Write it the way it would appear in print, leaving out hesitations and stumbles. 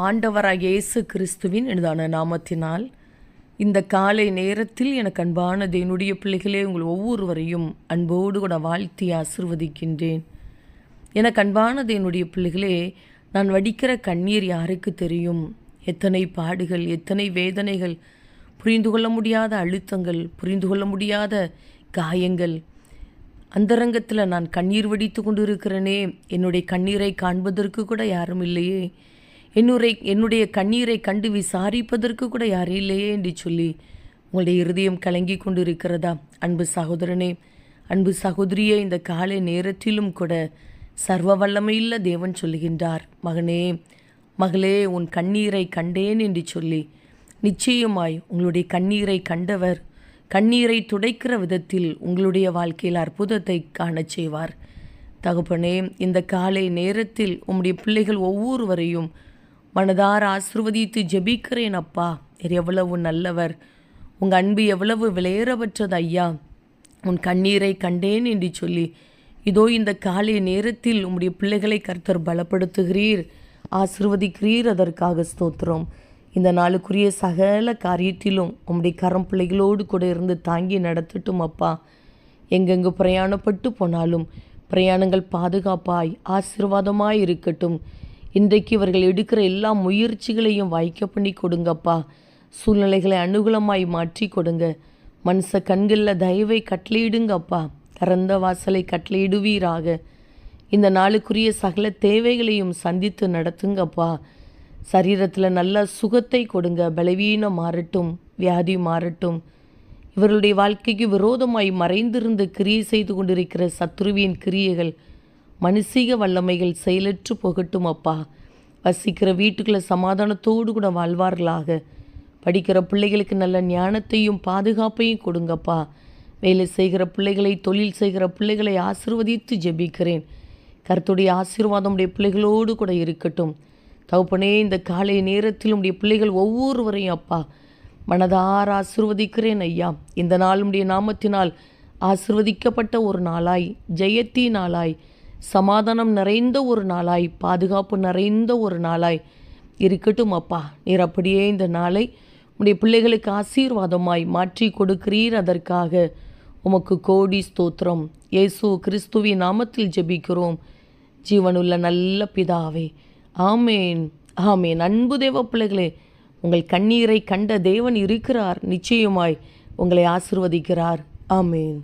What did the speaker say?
ஆண்டவராகிய இயேசு கிறிஸ்துவின் இனிதான நாமத்தினால் இந்த காலை நேரத்தில் எனக்கு அன்பான என்னுடைய பிள்ளைகளே, உங்கள் ஒவ்வொருவரையும் அன்போடு கூட வாழ்த்தி ஆசிர்வதிக்கின்றேன். எனக்கு அன்பானது என்னுடைய பிள்ளைகளே, நான் வடிக்கிற கண்ணீர் யாருக்கு தெரியும்? எத்தனை பாடுகள், எத்தனை வேதனைகள், புரிந்து கொள்ள முடியாத அழுத்தங்கள், புரிந்து கொள்ள முடியாத காயங்கள். அந்தரங்கத்தில் நான் கண்ணீர் வடித்து கொண்டு இருக்கிறேனே, என்னுடைய கண்ணீரை காண்பதற்கு கூட யாரும் இல்லையே, என்னுடைய கண்ணீரை கண்டு விசாரிப்பதற்கு கூட யாரும் இல்லையே என்று சொல்லி உங்களுடைய இருதயம் கலங்கி கொண்டு இருக்கிறதா? அன்பு சகோதரனே, அன்பு சகோதரியே, இந்த காலை நேரத்திலும் கூட சர்வ வல்லமையுள்ள தேவன் சொல்லுகின்றார், மகனே மகளே, உன் கண்ணீரை கண்டேன் என்று சொல்லி நிச்சயமாய் உங்களுடைய கண்ணீரை கண்டவர் கண்ணீரை துடைக்கிற விதத்தில் உங்களுடைய வாழ்க்கையில் அற்புதத்தை காணச் செய்வார். தகப்பனே, இந்த காலை நேரத்தில் உம்முடைய பிள்ளைகள் ஒவ்வொருவரையும் மனதார ஆசிர்வதித்து ஜெபிக்கிறேன். அப்பா, எவ்வளவு நல்லவர், உங்கள் அன்பு எவ்வளவு விலையேறப்பட்டது ஐயா. உன் கண்ணீரை கண்டேன் என்று சொல்லி இதோ இந்த காலை நேரத்தில் உம்முடைய பிள்ளைகளை கர்த்தர் பலப்படுத்துகிறீர், ஆசிர்வதிக்கிறீர். அதற்காக ஸ்தோத்திரம். இந்த நாளுக்குரிய சகல காரியத்திலும் உம்முடைய கரம் பிள்ளைகளோடு கூட இருந்து தாங்கி நடத்தட்டும் அப்பா. எங்கெங்கு பிரயாணப்பட்டு போனாலும் பிரயாணங்கள் பாதுகாப்பாய் ஆசீர்வாதமாய் இருக்கட்டும். இன்றைக்கு இவர்கள் எடுக்கிற எல்லா முயற்சிகளையும் வாய்க்க பண்ணி கொடுங்கப்பா. சூழ்நிலைகளை அனுகூலமாய் மாற்றி கொடுங்க. மனுஷ கண்களில் தயவை கட்டளையிடுங்கப்பா. திறந்த வாசலை கட்டளையிடுவீராக. இந்த நாளுக்குரிய சகல தேவைகளையும் சந்தித்து நடத்துங்கப்பா. சரீரத்தில் நல்ல சுகத்தை கொடுங்க. பலவீனம் மாறட்டும், வியாதி மாறட்டும். இவர்களுடைய வாழ்க்கைக்கு விரோதமாய் மறைந்திருந்து கிரியை செய்து கொண்டிருக்கிற சத்ருவின் கிரியைகள், மனுஷீக வல்லமைகள் செயலற்று போகட்டும் அப்பா. வசிக்கிற வீட்டுக்குள்ள சமாதானத்தோடு கூட வாழ்வார்களாக. படிக்கிற பிள்ளைகளுக்கு நல்ல ஞானத்தையும் பாதுகாப்பையும் கொடுங்கப்பா. வேலை செய்கிற பிள்ளைகளை, தொழில் செய்கிற பிள்ளைகளை ஆசீர்வதித்து ஜெபிக்கிறேன். கர்த்தருடைய ஆசீர்வாதம் உடைய பிள்ளைகளோடு கூட இருக்கட்டும். தகப்பனே, இந்த காலை நேரத்தில் உடைய பிள்ளைகள் ஒவ்வொருவரையும் அப்பா மனதார ஆசீர்வதிக்கிறேன் ஐயா. இந்த நாள் உடைய நாமத்தினால் ஆசீர்வதிக்கப்பட்ட ஒரு நாளாய், ஜெயத்தி நாளாய், சமாதானம் நிறைந்த ஒரு நாளாய், பாதுகாப்பு நிறைந்த ஒரு நாளாய் இருக்கட்டும் அப்பா. நீர் அப்படியே இந்த நாளை உடைய பிள்ளைகளுக்கு ஆசீர்வாதமாய் மாற்றி கொடுக்கிறீர். அதற்காக உமக்கு கோடி ஸ்தோத்திரம். இயேசு கிறிஸ்துவின் நாமத்தில் ஜெபிக்கிறோம் ஜீவனுள்ள நல்ல பிதாவே, ஆமேன், ஆமேன். அன்பு தேவ பிள்ளைகளே, உங்கள் கண்ணீரை கண்ட தேவன் இருக்கிறார். நிச்சயமாய் உங்களை ஆசீர்வதிக்கிறார். ஆமேன்.